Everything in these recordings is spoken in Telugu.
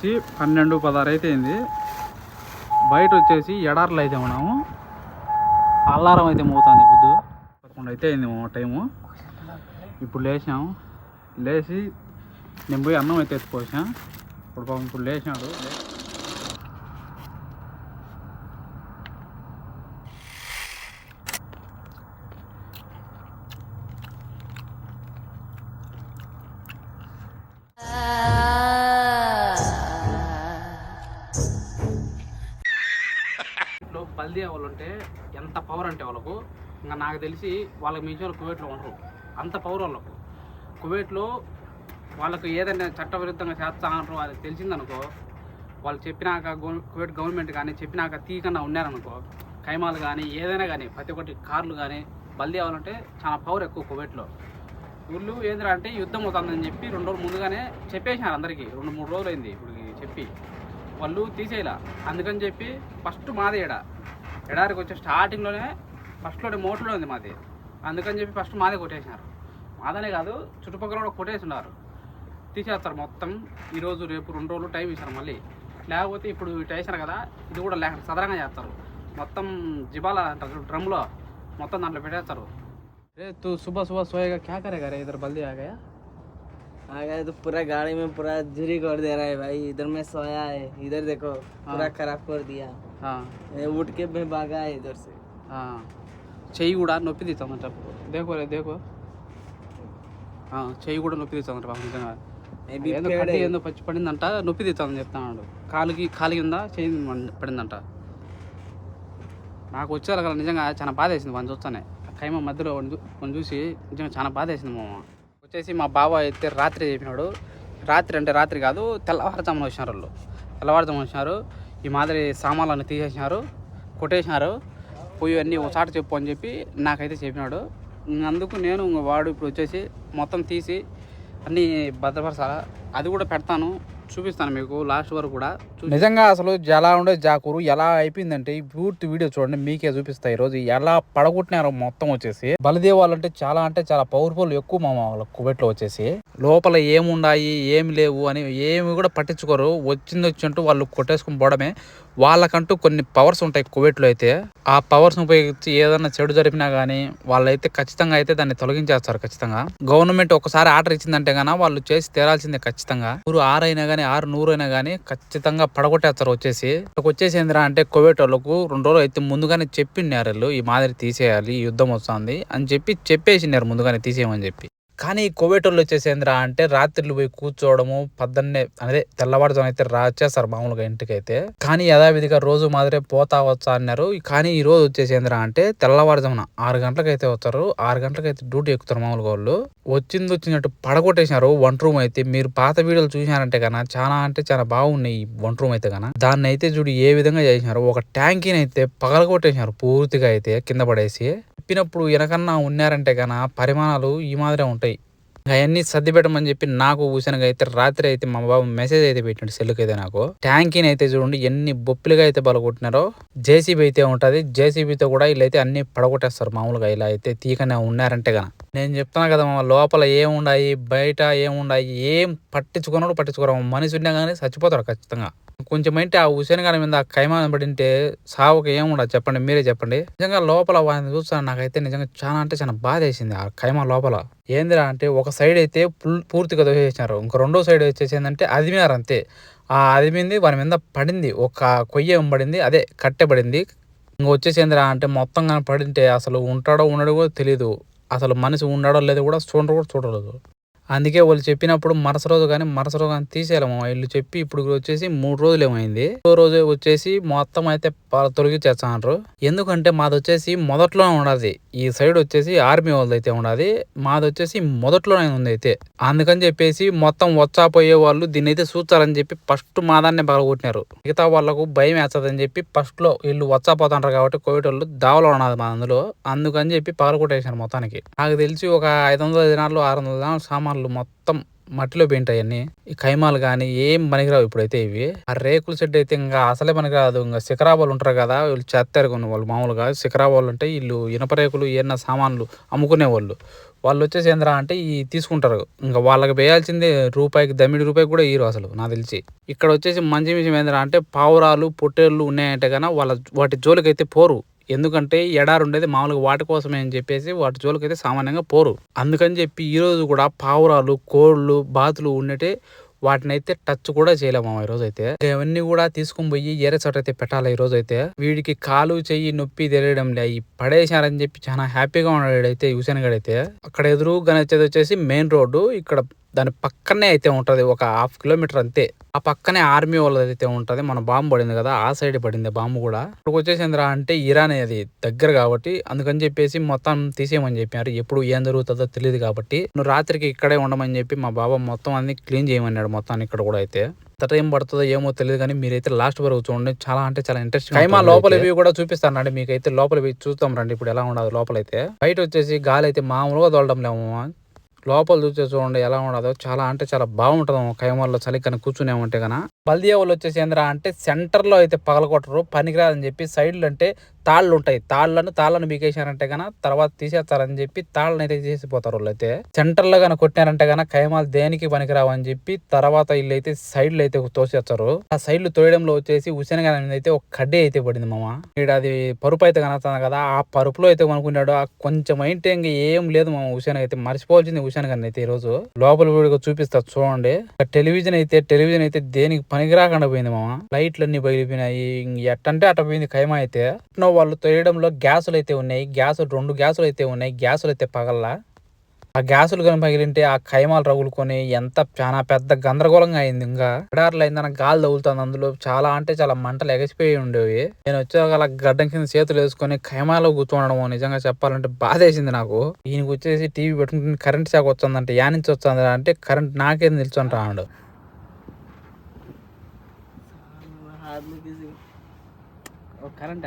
12:16 అయితే అయింది. బయట వచ్చేసి ఎడార్లు అయితే ఉన్నాము. అల్లారం అయితే మోగుతుంది. పొద్దు 11 అయితే అయింది టైము. ఇప్పుడు లేచాము. లేచి నేను పోయి అన్నం అయితే ఎత్తుకోసా. ఇప్పుడు లేచినాడు. బల్దీ వాళ్ళు అంటే ఎంత పవర్ అంటే వాళ్ళకు ఇంకా నాకు తెలిసి వాళ్ళకి మించి వాళ్ళు కువైట్లో ఉండరు. అంత పవర్ వాళ్ళకు. కువైట్లో వాళ్ళకు ఏదైనా చట్టవిరుద్ధంగా చేస్తానంటారు వాళ్ళకి తెలిసిందనుకో, వాళ్ళు చెప్పినాక కువైట్ గవర్నమెంట్ కానీ చెప్పినాక తీయకుండా ఉన్నారనుకో, ఖైమాలు కానీ ఏదైనా కానీ ప్రతి ఒక్కటి కార్లు కానీ బల్దీ అవ్వాలంటే చాలా పవర్ ఎక్కువ కువైట్లో. వీళ్ళు ఏంద్రా అంటే యుద్ధం అవుతుందని చెప్పి 2 రోజులు ముందుగానే చెప్పేసినారు అందరికీ. 2-3 రోజులు అయింది ఇప్పుడు చెప్పి. వాళ్ళు తీసేయాల. అందుకని చెప్పి ఫస్ట్ మాదే ఎడారికి వచ్చే స్టార్టింగ్లోనే ఫస్ట్లోనే మోటర్లో ఉంది మాది. అందుకని చెప్పి ఫస్ట్ మాదే కొట్టేసినారు. మాదనే కాదు చుట్టుపక్కల కూడా కొట్టేసి ఉన్నారు. తీసేస్తారు మొత్తం. ఈరోజు రేపు 2 రోజులు టైం ఇస్తారు మళ్ళీ. లేకపోతే ఇప్పుడు ఇటు వేసారు కదా, ఇది కూడా లేక సదరంగా చేస్తారు. మొత్తం జిబాల అంటారు డ్రమ్లో మొత్తం దాంట్లో పెట్టేస్తారు. రే తూ సుబह सुबह सोएगा क्या करेगा रे? इधर बल्दी आ गया तो पूरा गाड़ी में पूरा झुरी कर दे रहा है भाई. इधर में सोया है, इधर देखो पूरा खराब कर दिया. हाँ उठ के मैं भागा है इधर से. हाँ చెయ్యి కూడా నొప్పి తీస్తుందంట. దేకో చెయ్యి కూడా నొప్పి తీస్తుందంట. పాపం నిజంగా ఏదో కడ్డీ ఏందో పచ్చి పడిందంట, నొప్పి తీస్తుందని చెప్తాడు. కాలు కింద చెయ్యి పడిందంట. నాకు వచ్చేవాళ్ళు కదా నిజంగా చాలా బాధ వేసింది వాళ్ళని చూస్తానే. ఖైమా మధ్యలో కొన్ని చూసి నిజంగా చాలా బాధ వేసింది. వచ్చేసి మా బావ అయితే రాత్రి చెప్పినాడు. రాత్రి కాదు, తెల్లవారుజామున వచ్చినారు వాళ్ళు. తెల్లవారుజామున వచ్చినారు. ఈ మాదిరి సామాన్లన్నీ తీసేసినారు, కొట్టేసినారు. పోయి అన్నీ ఒకసాట చెప్పు అని చెప్పి నాకైతే చెప్పినాడు. అందుకు నేను వాడు ఇప్పుడు వచ్చేసి మొత్తం తీసి అన్నీ భద్రపరచాలా. అది కూడా పెడతాను, చూపిస్తాను మీకు లాస్ట్ వరకు కూడా. నిజంగా అసలు ఎలా ఉండే జాకూరు ఎలా అయిపోయిందంటే ఈ పూర్తి వీడియో చూడండి, మీకే చూపిస్తాయి. ఈరోజు ఎలా పడగొట్టినారో మొత్తం వచ్చేసి. బలిదే వాళ్ళంటే చాలా పవర్ఫుల్ ఎక్కువ వాళ్ళ కువైట్లో వచ్చేసి. లోపల ఏముండాయి ఏమి లేవు అని ఏమి కూడా పట్టించుకోరు. వచ్చినట్టు వాళ్ళు కొట్టేసుకుని పోవడమే. వాళ్ళకంటూ కొన్ని పవర్స్ ఉంటాయి కువైట్లో అయితే. ఆ పవర్స్ ఉపయోగించి ఏదైనా చెడు జరిపినా కానీ వాళ్ళైతే ఖచ్చితంగా అయితే దాన్ని తొలగించేస్తారు. ఖచ్చితంగా గవర్నమెంట్ ఒకసారి ఆర్డర్ ఇచ్చిందంటే గానీ వాళ్ళు చేసి తీరాల్సిందే ఖచ్చితంగా. 100 అయినా కానీ 100 అయినా కానీ ఖచ్చితంగా పడగొట్టేస్తారు. వచ్చేసి ఏందిరా అంటే కువైట్ వాళ్ళకు 2 రోజులు అయితే ముందుగానే చెప్పినారు ఈ మాదిరి తీసేయాలి, యుద్ధం వస్తుంది అని చెప్పేసినారు ముందుగానే తీసేయమని చెప్పి. కానీ కువైట్ వాళ్ళు వచ్చేసి ఏంద్రా అంటే రాత్రులు పోయి కూర్చోవడము, పొద్దున్నే అదే తెల్లవారుజామున అయితే వచ్చేస్తారు మామూలుగా ఇంటికి అయితే. కానీ యథావిధిగా రోజు మాదిరే పోతా వచ్చా అన్నారు. కానీ ఈ రోజు వచ్చేసి ఏంద్రా అంటే తెల్లవారుజామున 6 గంటలకు అయితే వచ్చారు. 6 గంటలకు అయితే డ్యూటీ ఎక్కుతారు మామూలుగా వాళ్ళు. వచ్చినట్టు పడగొట్టేసినారు వంట రూమ్ అయితే. మీరు పాత వీడియోలు చూసినారంటే కన్నా చాలా బాగున్నాయి ఈ వంట రూమ్ అయితే కన్నా. దాన్ని అయితే చూడు ఏ విధంగా చేసినారు. ఒక ట్యాంకీని అయితే పగలగొట్టేసినారు పూర్తిగా అయితే కింద పడేసి. చెప్పినప్పుడు వెనకన్నా ఉన్నారంటే కన్నా పరిమాణాలు ఈ మాదిరే ఉంటాయి. అవన్నీ సర్ది పెట్టమని చెప్పి నాకు ఊసనగా అయితే రాత్రి అయితే మా బాబు మెసేజ్ అయితే పెట్టిండు సెల్లుకి అయితే. నాకు ట్యాంకీని అయితే చూడండి ఎన్ని బొప్పులుగా అయితే పడగొట్టినారో. జేసీబీ అయితే ఉంటుంది. జేసీబీతో కూడా వీళ్ళైతే అన్ని పడగొట్టేస్తారు మామూలుగా. ఇలా అయితే తీకనే ఉన్నారంటే కన్నా. నేను చెప్తాను కదా లోపల ఏముండాయి బయట ఏముండాయి ఏం పట్టించుకోరు. మనిషి ఉన్నా కానీ చచ్చిపోతాడు ఖచ్చితంగా. కొంచెం అయితే ఆ హుసేన్ గారి మీద ఖైమా పడింటే సావుకి ఏముండదు చెప్పండి, మీరే చెప్పండి. నిజంగా లోపల వాడిని చూస్తాను నాకైతే నిజంగా చాలా బాధ వేసింది ఆ ఖైమా లోపల. ఏందిరా అంటే ఒక సైడ్ అయితే పూర్తిగా దోసేసినారు. ఇంకో 2వ సైడ్ వచ్చేసి ఏంటంటే అదిమినారు అంతే. ఆ అదిమింది వారి మీద పడింది, ఒక కొయ్య పడింది, అదే కట్టెబడింది. ఇంక వచ్చేసి ఏందిరా అంటే మొత్తంగా పడింటే అసలు ఉంటాడో ఉండడో కూడా తెలియదు. అసలు మనిషి ఉన్నాడో లేదో కూడా చూడలేదు. అందుకే వాళ్ళు చెప్పినప్పుడు మరుస రోజు కానీ తీసేయాలమ్మా వీళ్ళు చెప్పి. ఇప్పుడు వచ్చేసి 3 రోజులు ఏమైంది. 3వ రోజు వచ్చేసి మొత్తం అయితే తొలగించేస్తున్నారు. ఎందుకంటే మాది వచ్చేసి మొదట్లోనే ఉండదు. ఈ సైడ్ వచ్చేసి ఆర్మీ వాళ్ళది అయితే ఉండదు. మాది వచ్చేసి మొదట్లోనే ఉంది అయితే. అందుకని చెప్పేసి మొత్తం వచ్చాపోయే వాళ్ళు దీన్ని అయితే చూస్తారని చెప్పి ఫస్ట్ మాదాన్నే పగలగొట్టినారు. మిగతా వాళ్ళకు భయం వేస్తుందని చెప్పి ఫస్ట్ లో వీళ్ళు వచ్చాపోతుంటారు కాబట్టి కోవిడ్ వాళ్ళు దావలో ఉన్నది మా అందులో. అందుకని చెప్పి పగలగొట్టేసారు మొత్తానికి. నాకు తెలిసి ఒక 500 దినాలు 600 దినాలు సామాన్లు మొత్తం మట్టిలో పెయింటాయి అన్ని. ఈ ఖైమాలు కానీ ఏం పనికిరావు ఇప్పుడైతే ఇవి. ఆ రేకుల షెడ్ అయితే ఇంకా అసలే పనికిరాదు. ఇంకా శిఖరాబాలు ఉంటారు కదా, వీళ్ళు చెత్తారు కొన్ని వాళ్ళు మామూలుగా శిఖరాబాలు అంటే వీళ్ళు ఇనప రేకులు ఏమన్నా సామాన్లు అమ్ముకునే వాళ్ళు వచ్చేసి ఏంద్రా అంటే ఈ తీసుకుంటారు. ఇంకా వాళ్ళకి వేయాల్సిందే రూపాయికి దమ్మిడి రూపాయికి కూడా ఇయ్యరు అసలు నాకు తెలిసి. ఇక్కడ వచ్చేసి మంచి విషయం ఏంద్రా అంటే పావురాలు పొట్టేళ్ళు ఉన్నాయంటే కన్నా వాటి జోలికి అయితే పోరు. ఎందుకంటే ఎడారు ఉండేది మామూలుగా వాటి కోసమే అని చెప్పేసి వాటి జోలికి అయితే సామాన్యంగా పోరు. అందుకని చెప్పి ఈరోజు కూడా పావురాలు, కోళ్ళు, బాతులు ఉండేటే వాటిని అయితే టచ్ కూడా చేయలేము ఈరోజు అయితే. ఇవన్నీ కూడా తీసుకుని పోయి ఏరే చోట అయితే పెట్టాలి. ఈ రోజు అయితే వీడికి కాలు చెయ్యి నొప్పి తెలియడం లే, ఈ పడేసారని చెప్పి చాలా హ్యాపీగా ఉన్నాడు అయితే యుసేన్ గడ్ అయితే. అక్కడ ఎదురుగా వచ్చేసి మెయిన్ రోడ్డు. ఇక్కడ దాని పక్కనే అయితే ఉంటది, ఒక 1/2 కిలోమీటర్ అంతే. ఆ పక్కనే ఆర్మీ వాళ్ళది అయితే ఉంటది. మన బాంబు పడింది కదా, ఆ సైడ్ పడింది బాంబు కూడా. ఇక్కడికి వచ్చేసిందిరా అంటే ఇరాన్ అది దగ్గర కాబట్టి అందుకని చెప్పేసి మొత్తం తీసేయమని చెప్పారు. ఎప్పుడు ఏం జరుగుతుందో తెలియదు కాబట్టి నువ్వు రాత్రికి ఇక్కడే ఉండమని చెప్పి మా బాబా మొత్తం అన్ని క్లీన్ చేయమన్నాడు మొత్తాన్ని. ఇక్కడ కూడా అయితే ఎంత టైం పడుతుందో ఏమో తెలియదు కానీ మీరైతే లాస్ట్ వరకు చూడండి, చాలా అంటే చాలా ఇంట్రెస్టింగ్. ఖైమా లోపల ఇవి కూడా చూపిస్తాను రండి, మీకైతే లోపల చూస్తాం రండి ఇప్పుడు ఎలా ఉండదు లోపలైతే. బయట వచ్చేసి గాలి అయితే మామూలుగా తోలడం లేము. లోపల చూస్తే చూడండి ఎలా ఉండదో, చాలా అంటే చాలా బాగుంటుంది ఖైమాల్లో చలి కానీ కూర్చునేమంటే కన్నా. బల్దియా వాళ్ళు వచ్చేసి ఏంద్రా అంటే సెంటర్ లో అయితే పగలగొట్టరు, పనికిరాదని చెప్పి సైడ్లు అంటే తాళ్ళు ఉంటాయి, తాళ్ళను బీకేశారంటే కన్నా తర్వాత తీసేస్తారని చెప్పి తాళ్ళని అయితే తీసిపోతారు. వాళ్ళు అయితే సెంటర్ లో కానీ కొట్టినారంటే కన్నా ఖైమాలు దేనికి పనికిరావు అని చెప్పి తర్వాత వీళ్ళు అయితే సైడ్లు అయితే తోసేస్తారు. ఆ సైడ్లు తోయడంలో వచ్చేసి హుసేన్ గాని అయితే ఒక కడ్డీ అయితే పడింది మామ. ఇక్కడ అది పరుపు అయితే కనొస్తుంది కదా, ఆ పరుపులో అయితే కొనుక్కున్నాడు. ఆ కొంచెం అయితే ఇంకా ఏం లేదు మామ. హుసేన్ అయితే మర్చిపోవాల్సింది హుసేన్ గారిని అయితే ఈ రోజు. లోపల వీడిగా చూపిస్తా చూడండి. టెలివిజన్ అయితే దేనికి పనికిరాకుండా పోయింది మామ. లైట్లు అన్ని బయలిపోయినాయి, ఎట్టంటే అట్ట పోయింది ఖైమా అయితే. వాళ్ళు తోయడంలో గ్యాసులు అయితే ఉన్నాయి, 2 గ్యాసులు అయితే ఉన్నాయి. గ్యాసులు అయితే పగల్లా. ఆ గ్యాసులు కానీ పగిలింటే ఆ ఖైమాలు రగులుకొని ఎంత చాలా పెద్ద గందరగోళంగా అయింది. ఇంకా ఎడారులు అయిందన్న గాలి తగులుతుంది, అందులో చాలా అంటే చాలా మంటలు ఎగసిపోయి ఉండేవి. నేను వచ్చేగల గడ్డం కింద చేతులు వేసుకొని ఖైమాలో కూర్చోవడం నిజంగా చెప్పాలంటే బాధేసింది నాకు. ఈయనకి వచ్చేసి టీవీ పెట్టుకుంటే కరెంట్ షాక్ వస్తుందంటే యా నుంచి వస్తుంది అంటే కరెంట్ నాకేం నిల్చొని రాడు. కరెంట్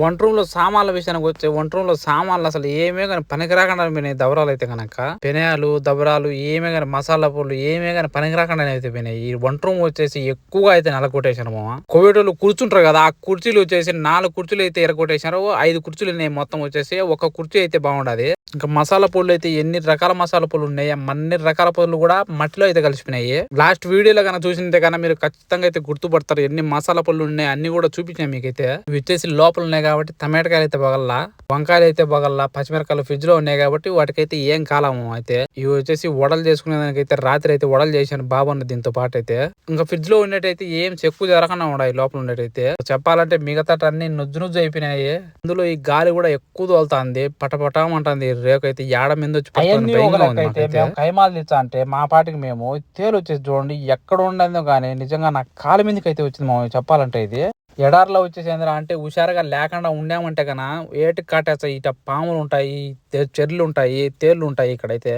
వంట రూమ్ లో సామాన్ల విషయానికి వచ్చే, వంట రూమ్ లో సామాన్లు అసలు ఏమే కానీ పనికి రాకుండా పోయినాయి. దబరాలు అయితే కనుక పెనాలు దబరాలు ఏమే కానీ మసాలా పొడులు ఏమే కానీ పనికి రాకుండా అయితే పోయినాయి. ఈ వంట రూమ్ వచ్చేసి ఎక్కువగా అయితే నెలకొట్టేశారు మామ. కోవిడ్ వాళ్ళు కూర్చుంటారు కదా, ఆ కుర్చీలు వచ్చేసి 4 కుర్చీలు అయితే ఎరగొట్టేశారు. 5 కుర్చీలు ఉన్నాయి మొత్తం వచ్చేసి. ఒక కుర్చీ అయితే బాగుండదు. ఇంకా మసాలా పొడులు అయితే ఎన్ని రకాల మసాలా పొడులు ఉన్నాయి, అన్ని రకాల పొడులు కూడా మట్టిలో అయితే కలిసిపోయినాయి. లాస్ట్ వీడియోలో కన్నా చూసింటే కన్నా మీరు ఖచ్చితంగా అయితే గుర్తుపడతారు ఎన్ని మసాలా పొడులు ఉన్నాయి. అన్ని కూడా చూపించాను మీకైతే. ఇవి వచ్చేసి లోపల ఉన్నాయి కాబట్టి టమాటకాయలు అయితే బగల్లా, వంకాయలు అయితే బగల్లా, పచ్చిమిరకాయలు ఫ్రిడ్జ్ లో ఉన్నాయి కాబట్టి వాటికైతే ఏం కాలము. అయితే ఇవి వచ్చేసి వడలు చేసుకునే దానికైతే రాత్రి అయితే వడలు చేశాను బాబన్న దీంతో పాటు అయితే. ఇంకా ఫ్రిడ్జ్ లో ఉండేటైతే ఏం చెక్కు జరగకుండా ఉన్నాయి లోపల ఉండేటైతే. చెప్పాలంటే మిగతా అన్ని నుజ్జు అయిపోయినాయి. అందులో ఈ గాలి కూడా ఎక్కువ తోలుతుంది, పటపటమంటుంది రేకు అయితే ఏడ మీద వచ్చి ఖైమాలు తెచ్చా అంటే మా పాటికి మేము తేలు వచ్చేసి చూడండి ఎక్కడ ఉండదో కానీ నిజంగా నా కాలు మీదకి అయితే వచ్చింది మా చెప్పాలంటే. ఇది ఎడార్లో వచ్చేసి ఏంద్రా అంటే హుషారుగా లేకుండా ఉండామంటే కన్నా ఏటికి కాటేస్తా. ఇట పాములు ఉంటాయి, చెర్లు ఉంటాయి, తేళ్లు ఉంటాయి ఇక్కడైతే.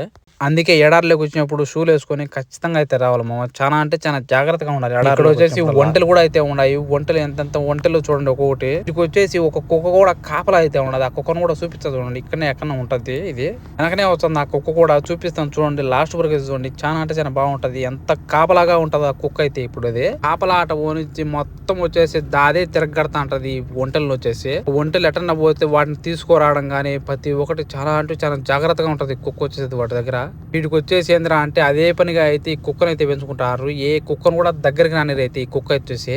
అందుకే ఎడార్లోకి వచ్చినప్పుడు షూలు వేసుకొని ఖచ్చితంగా అయితే రావాలి మామ. చాలా అంటే చాలా జాగ్రత్తగా ఉండాలి. ఇక్కడ వచ్చేసి ఒంటెలు కూడా అయితే ఉన్నాయి. ఒంటెలు ఎంతెంత ఒంటెలు చూడండి ఒక్కొక్కటి. ఇది వచ్చేసి ఒక కుక్క కూడా కాపలా అయితే ఉండదు. ఆ కుక్కను కూడా చూపిస్తా చూడండి, ఇక్కడనే ఎక్కడ ఉంటది. ఇది వెనకనే వస్తుంది ఆ కుక్క కూడా, చూపిస్తాను చూడండి లాస్ట్ వరకు చూడండి. చాలా అంటే చాలా బాగుంటది. ఎంత కాపలాగా ఉంటది ఆ కుక్క అయితే. ఇప్పుడు అది కాపలా ఆట ఓనిచ్చి మొత్తం వచ్చేసి అదే తిరగడతా ఉంటది. ఒంటెలు వచ్చేసి ఒంటెలు ఎటన్నా పోతే వాటిని తీసుకురావడం కానీ ప్రతి ఒక్కటి చాలా అంటే చాలా జాగ్రత్తగా ఉంటది కుక్క వచ్చేసి వాటి దగ్గర. వీటికి వచ్చేసి ఏంద్రా అంటే అదే పనిగా అయితే ఈ కుక్కను అయితే పెంచుకుంటారు. ఏ కుక్కను కూడా దగ్గరికి రానిరు అయితే ఈ కుక్క వచ్చేసి.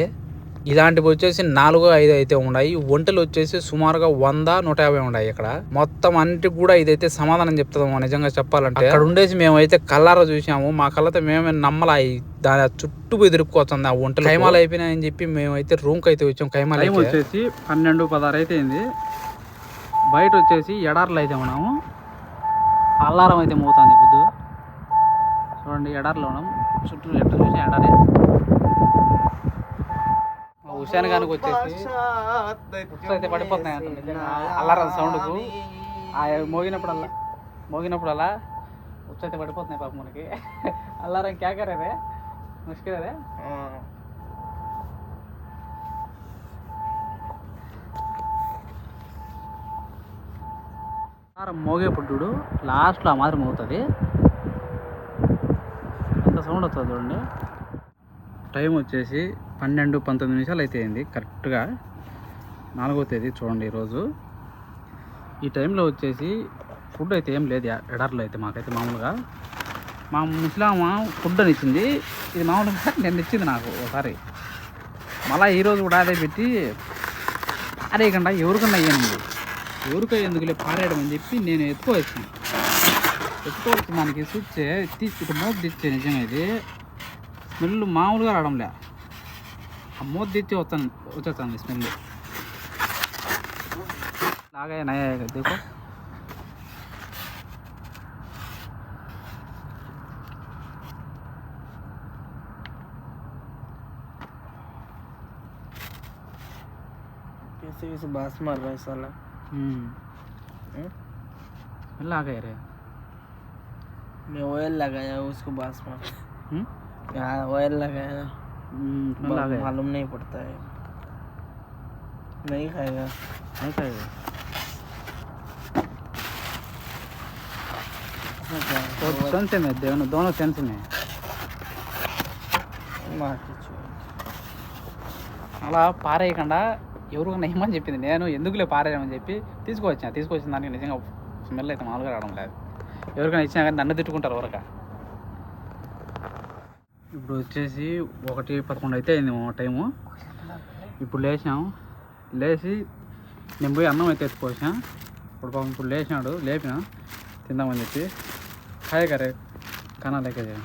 ఇలాంటివి వచ్చేసి 4-5 అయితే ఉన్నాయి. ఒంటెలు వచ్చేసి సుమారుగా 100-150 ఉన్నాయి ఇక్కడ. మొత్తం అన్నిటికి కూడా ఇదైతే సమాధానం చెప్తాము నిజంగా చెప్పాలంటే. అక్కడ ఉండేసి మేమైతే కళ్ళారా చూసాము, మా కళ్ళతో మేమే నమ్మలా. దాని చుట్టూ పోయి తిరుక్కోతుంది ఆ ఒంటెలు. ఖైమాలు అయిపోయినాయని చెప్పి మేమైతే రూమ్ కి అయితే వచ్చాం. ఖైమాలు వచ్చేసి 12-16 అయితే అయింది. బయట వచ్చేసి ఎడార్లు అయితే ఉన్నాము. అల్లారం అయితే మోతుంది పొద్దు చూడండి. ఎడార్లో ఉన్నాం, చుట్టూ ఎట్లా చూసి ఎడారే. హుసేన్ గానికి వచ్చేసి అయితే పడిపోతున్నాయి అంట అల్లారం సౌండ్కు. మోగినప్పుడల్లా ఉచ్చైతే పడిపోతున్నాయి పాప మనకి. అల్లారం క్యాకరే ముష్కిలే. మోగేప్పుడు చూడు లాస్ట్లో ఆ మాత్రం అవుతుంది. ఎంత సౌండ్ వస్తుంది చూడండి. టైం వచ్చేసి 12-19 నిమిషాలు అయితే అయింది కరెక్ట్గా. 4వ తేదీ చూడండి ఈరోజు. ఈ టైంలో వచ్చేసి ఫుడ్ అయితే ఏం లేదు ఎడార్లో అయితే. మాకైతే మామూలుగా మా ముస్లామ ఫుడ్ అని ఇచ్చింది. ఇది మామూలుగా నేను ఇచ్చింది నాకు ఒకసారి. మళ్ళీ ఈరోజు కూడా అదే పెట్టి పారేయకుండా ఎవరికన్నా అయ్యానండి. ఎవరికో ఎందుకులే పారేయడం అని చెప్పి నేను ఎత్తుకోవచ్చాను. దానికి చూస్తే ఇటు మూత తెచ్చే నిజంగా ఇది స్మెల్ మామూలుగా రావడంలే. ఆ మూత తెచ్చి వచ్చేస్తాను స్మెల్. లాగా నయా देखो. कैसे बास मार रहा है साला. स्मेल आ गया रे. मैं ऑयल लगाया उसको बास मार. हाँ ऑयल लगाया. स्मेल आ गया. मालूम नहीं पड़ता है. नहीं खाएगा. नहीं खाएगा. तो सेंस में दोनों सेंस में అలా పారేయకుండా ఎవరికన్నా ఇమ్మని చెప్పింది. నేను ఎందుకులే పారేయమని చెప్పి తీసుకొచ్చిన దానికి నిజంగా స్మెల్ అయితే మామూలుగా రావడం లేదు. ఎవరికైనా ఇచ్చినా కానీ నన్ను తిట్టుకుంటారు ఎవరిక. ఇప్పుడు వచ్చేసి 1:11 అయితే అయింది మా టైము. ఇప్పుడు లేచి నేను పోయి అన్నం అయితే ఎత్తుకోవచ్చా. ఇప్పుడు లేచినాడు, లేపిన తిందామని చెప్పి హాయ్ కరే खाना लेके जाए.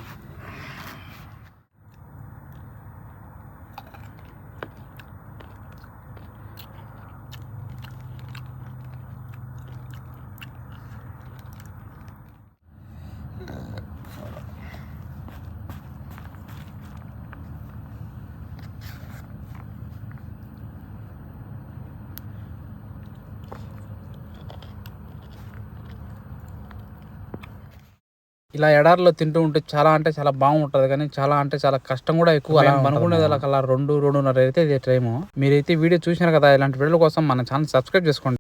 ఇలా ఎడారిలో తింటూ ఉంటే చాలా అంటే చాలా బాగుంటుంది, కానీ చాలా అంటే చాలా కష్టం కూడా ఎక్కువ. అలా అనుకునేది అలా 2-2:30 అయితే ఇదే టైము. మీరైతే వీడియో చూసినారు కదా. ఇలాంటి వీడియోల కోసం మన ఛానల్ సబ్స్క్రైబ్ చేసుకోండి.